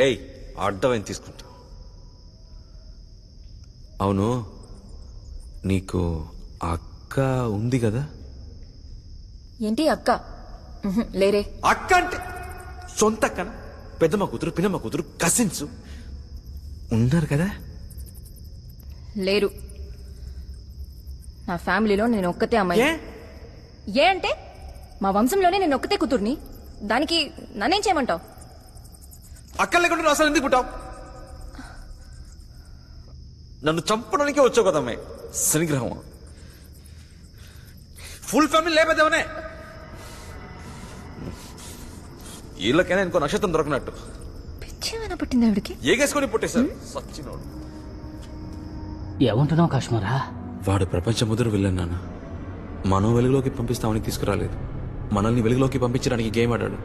ఏయ్ అడ్డమైన తీసుకుంటా. అవును, నీకు అక్క ఉంది కదా? ఏంటి అక్క? లేరే. అక్క అంటే సొంత అక్కన? పెద్దమ్మ కూతురు, పిన్నమ్మ కూతురు, కజిన్స్ ఉన్నారు కదా? లేరు. నా ఫ్యామిలీలో నేను ఒక్కతే అమ్మాయి. ఏ అంటే మా వంశంలోనే నేను ఒక్కతే కూతుర్ని. దానికి నన్నేం చేయమంటావు? అక్క లేకుండా అసలు ఎందుకు పుట్టావు? నన్ను చంపడానికే వచ్చావు కదమ్మాయి, శనిగ్రహం. ఫుల్ ఫ్యామిలీ లేకపోతేవనే వీళ్ళకైనా ఇంకో నక్షత్రం దొరకనట్టు. పిచ్చేమైనా పట్టింది ఆవిడకి? ఏగేసుకొని పుట్టేశారు సచ్చినోడు. ఏమంటున్నావు కాశ్మరా? వాడు ప్రపంచ ముదురు వెళ్ళాను నాన్న. మనం వెలుగులోకి పంపిస్తామని తీసుకురాలేదు, మనల్ని వెలుగులోకి పంపించడానికి గేమ్ ఆడాడు.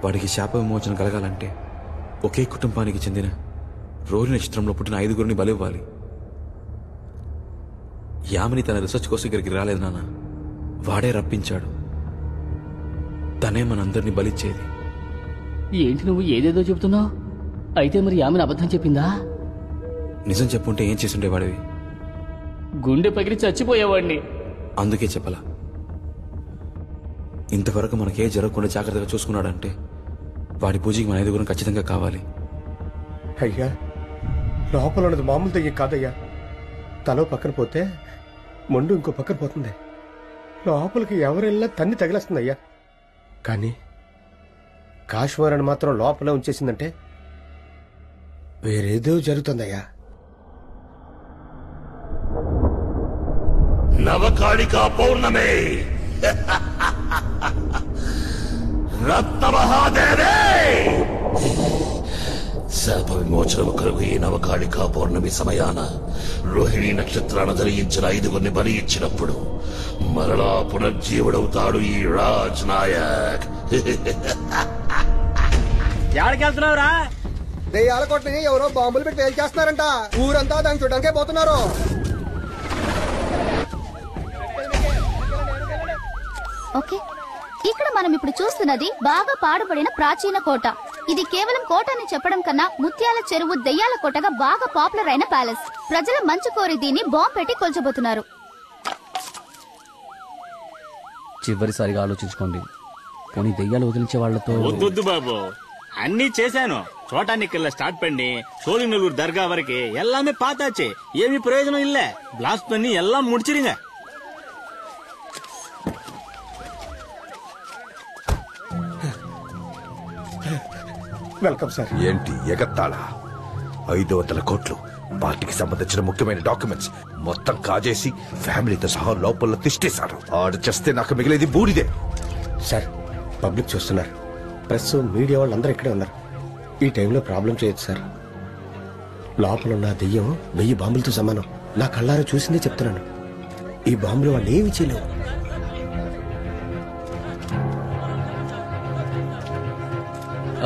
వాడికి శాప విమోచన కలగాలంటే ఒకే కుటుంబానికి చెందిన రోహిణి నక్షత్రంలో పుట్టిన 5గురిని బలివ్వాలి. యామిని తన రీసెర్చ్ కోసం ఇక్కడికి రాలేదు నాన్న, వాడే రప్పించాడు. తనే మనందరినీ బలిచ్చేది. ఏంటి నువ్వు ఏదేదో చెబుతున్నావు? అయితే మరి యామిని అబద్ధం చెప్పిందా? నిజం చెప్పుంటే ఏం చేసుండేవాడివి? గుండె పగిలి చచ్చిపోయేవాడిని. అందుకే చెప్పలా. ఇంతవరకు మనకే జరగకుండా జాగ్రత్తగా చూసుకున్నాడంటే వాడి పూజకి మన 5గురం ఖచ్చితంగా కావాలి. అయ్యా, లోపల ఉన్నది మామూలు దయ్యం కాదయ్యా. తలో పక్కన పోతే మొండు ఇంకో పక్కన పోతుంది. లోపలికి ఎవరెల్లా తన్ని తగిలేస్తుందయ్యా. కానీ కాశ్మీరాన్ని మాత్రం లోపలే ఉంచేసిందంటే వేరేదో జరుగుతుందయ్యా. నవకాళికా పౌర్ణమి. రత్నమహాదేవి శాప విమోచనము కొరకు ఈ నవకాళికా పౌర్ణమి సమయాన రోహిణి నక్షత్రాన్ని ధరించిన 5గురిని బలి ఇచ్చినప్పుడు మరలా పునర్జీవుడవుతాడు ఈ రాజ్ నాయక్. ఎక్కడికెళ్తున్నావురా? దెయ్యాల కొట్టని ఎవరో బాంబులు పెట్టి వేలు చేస్తున్నారంట. ఊరంతా దాన్ని చూడడానికే పోతున్నారు. ఓకే, ఇక్కడ మనం ఇప్పుడు చూస్తున్నది బాగా పాడుపడిన ప్రాచీన కోట. ఇది కేవలం కోట అని చెప్పడం కన్నా ముత్యాల చెరువు దెయ్యాల కోటగా బాగా పాపులర్ అయిన ప్యాలెస్. ప్రజల మంచు కోరి దీన్ని బాంబు పెట్టి కొల్చబోతున్నారు. చివరిసారిగా ఆలోచించుకోండి. పోనీ దెయ్యాలు వదిలించే వాళ్లతో. వద్దు బాబు, అన్ని చేశాను. చోటానికెళ్ళ స్టార్ట్ పండి சோழிநல்லூர் దర్గా వరకే எல்லாமே பார்த்தாச்சு. ఏమి ప్రయోజనం இல்ல. బ్లాస్ట్ பண்ணி எல்லாம் முடிச்சிருங்க. Welcome sir. ఏంటి ఎగత్తాళా? 500 కోట్లు, పార్టీకి సంబంధించిన ముఖ్యమైన డాక్యుమెంట్స్ మొత్తం కాజేసి ఫ్యామిలీతో సహా లోపల తిష్టేశారు. ఆడు చేస్తే నాకు మిగిలేది బూడిదే. సార్, పబ్లిక్ చూస్తున్నారు. ప్రెస్, మీడియా వాళ్ళందరూ ఇక్కడే ఉన్నారు. ఈ టైంలో ప్రాబ్లం చేయొచ్చు సార్. లోపల ఉన్న దెయ్యం 1000 బాంబులతో సమానం. నా కళ్ళారా చూసిందే చెప్తున్నాను. ఈ బాంబులు వాళ్ళు ఏమి చేయలేవు.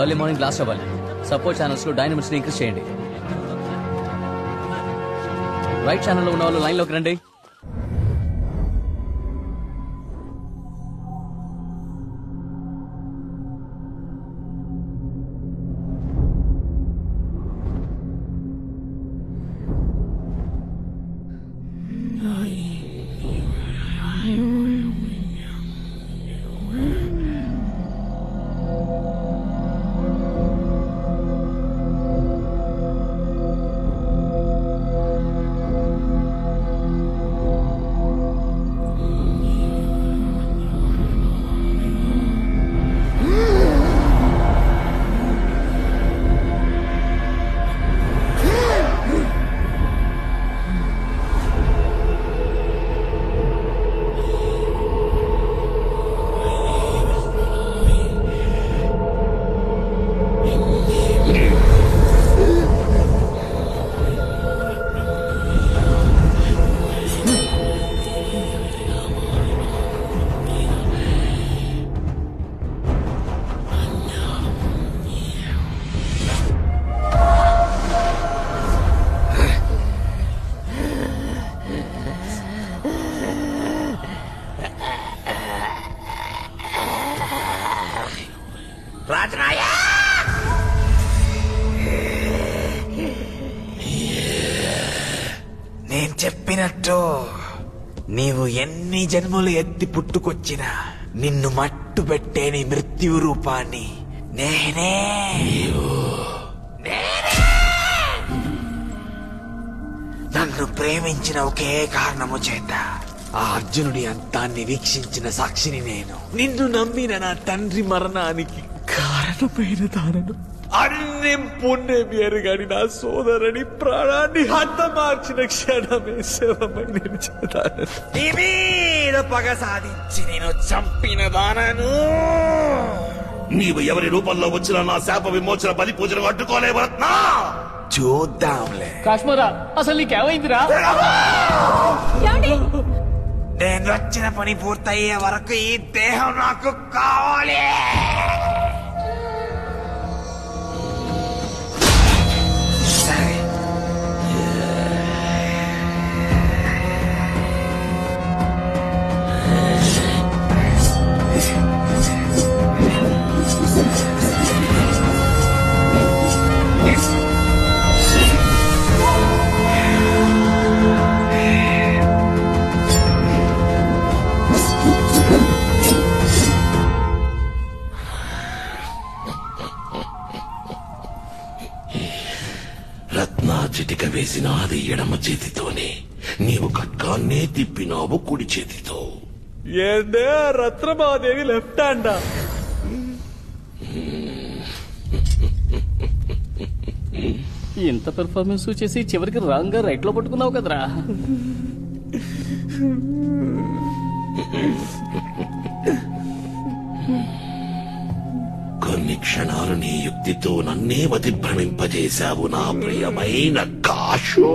ఎర్లీ మార్నింగ్ క్లాస్ అవ్వాలి. సపోర్ట్ ఛానల్స్ లో డైనమిక్స్ ని ఇంక్రీజ్ చేయండి. రైట్ ఛానల్ లో ఉన్న వాళ్ళు లైన్ లోకి రండి. చెప్పినట్టు నీవు ఎన్ని జన్మలు ఎత్తి పుట్టుకొచ్చినా నిన్ను మట్టు పెట్టే నీ మృత్యు రూపాన్ని నేనే నన్ను ప్రేమించిన ఒకే కారణము చేత ఆ అర్జునుడి అంతాన్ని వీక్షించిన సాక్షిని నేను. నిన్ను నమ్మిన నా తండ్రి మరణానికి కారణమైన దానను అన్ని పుణ్యం ఎరుగని నా సోదరుని ప్రాణాన్ని హతమార్చిన క్షణమే శవమై నిలిచేదాను. నీ మీద పగ సాధించి నేను చంపిన దానను. నీవు ఎవరి రూపంలో వచ్చిన నా శాప విమోచన బలి పూజను అడ్డుకోలేవరత్నా. చూద్దాంలే. కాశ్మీరా అసలు నీకేమైందిరా? నేను వచ్చిన పని పూర్తయ్యే వరకు ఈ దేహం నాకు కావాలి. సరే, చిటిక వేసిన అది ఎడమ చేతితోనే, నీవు ఖడ్గాన్నే తిప్పినావు కుడి చేతితో. ఏందే రత్నమాదేవి లెఫ్ట్ హ్యాండా? ఇంత పెర్ఫార్మెన్స్ చేసి చివరికి రాంగ్ గా రైట్ లో పట్టుకున్నావు కదరా. కొన్ని క్షణాలు నీ యుక్తితో నన్నే మతిభ్రమింపజేశావు నా ప్రియమైన కాశు.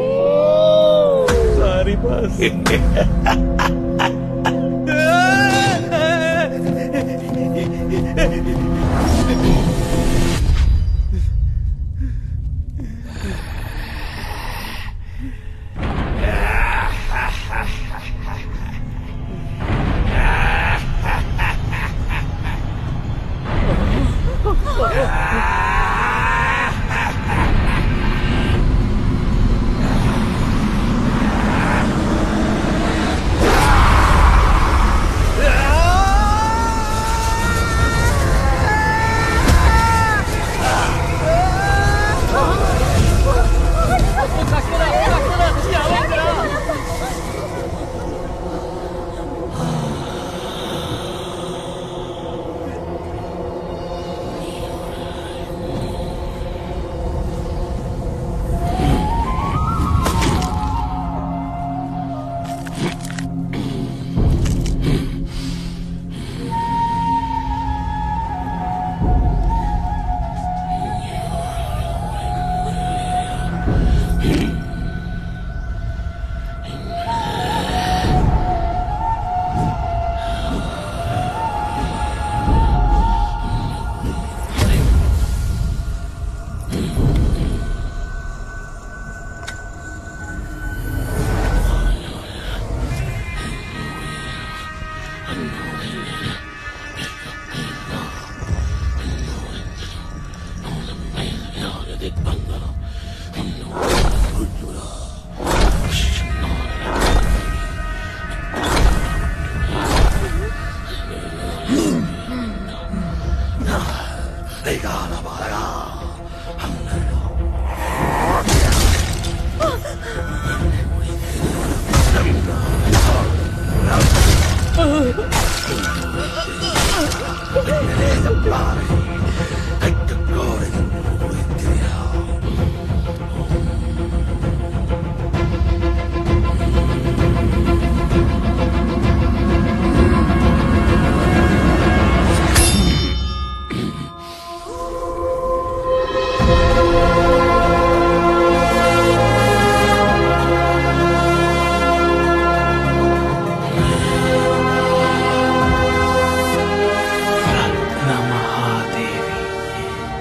Sorry boss.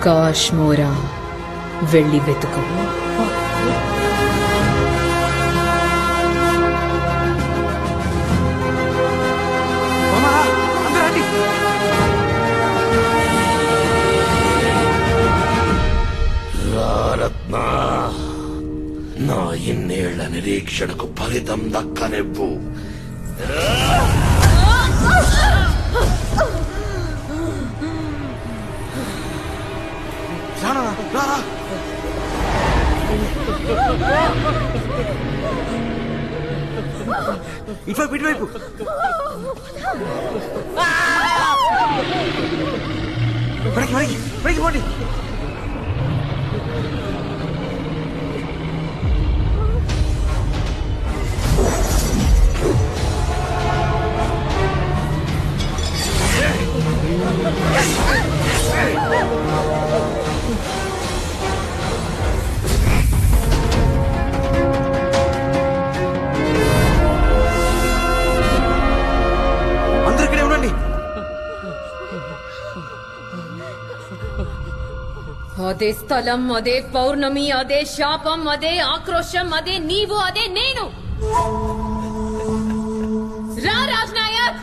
కాశ్మోరా వెళ్ళి వెతుకు. నా ఇన్నేళ్ల నిరీక్షణకు ఫలితం దక్కనివ్వు. ఇటువైపు ఇటువైపు. పోండి. అందరూ ఇక్కడే ఉండండి. అదే స్థలం, అదే పౌర్ణమి, అదే శాపం, అదే ఆక్రోశం, అదే నీవు, అదే నేను. రా రాజ్నాయక్.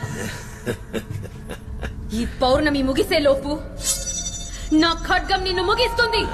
ఈ పౌర్ణమి ముగిసే లోపు నా ఖడ్గం నిన్ను ముగిస్తుంది.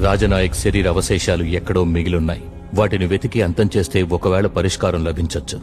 రాజనాయక్ శరీర అవశేషాలు ఎక్కడో మిగిలున్నాయి. వాటిని వెతికి అంతం చేస్తే ఒకవేళ పరిష్కారం లభించొచ్చు.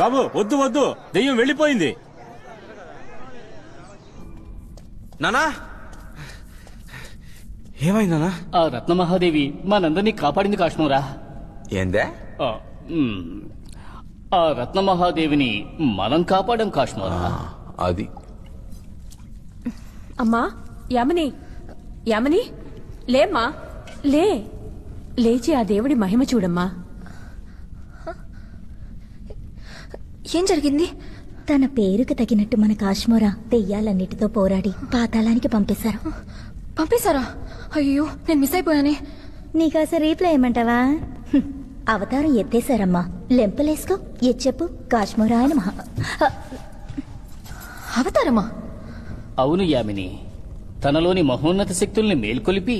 బాబు వద్దు వద్దు, దెయ్యం వెళ్ళిపోయింది. నానా ఏమైంది నానా? ఆ రత్నమహాదేవి మనందరినీ కాపాడింది కాశ్మోరా. ఏందే? ఆ రత్నమహాదేవిని మనం కాపాడం కాశ్మోరా. అది అమ్మా యామిని, యామిని లేమ్మా, లేచి ఆ దేవుడి మహిమ చూడమ్మా. ఏం జరిగింది? తన పేరుకు తగినట్టు మన కాశ్మోరా దెయ్యాలన్నిటితో పోరాడి పాతాళానికి పంపేశారా? అయ్యో, నేను మిస్ అయిపోయానే. నీకాస రీప్లై ఏమంటావా? అవతారం ఎత్తేశారమ్మా. లెంపలేసుకో, చెప్పు. కాశ్మోరా ఆయన అవతారమా? అవును యామిని, తనలోని మహోన్నత శక్తుల్ని మేల్కొలిపి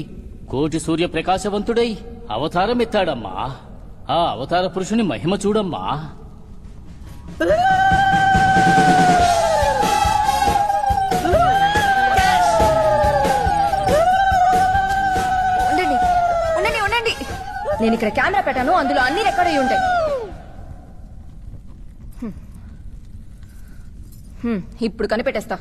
కోటి సూర్య ప్రకాశవంతుడై అవతారం ఎత్తాడమ్మా. ఆ అవతార పురుషుని మహిమ చూడమ్మా. ఉండండి, నేను ఇక్కడ కెమెరా పెట్టాను, అందులో అన్ని రికార్డ్ అయి ఉంటాయి. ఇప్పుడు కనిపెట్టేస్తా.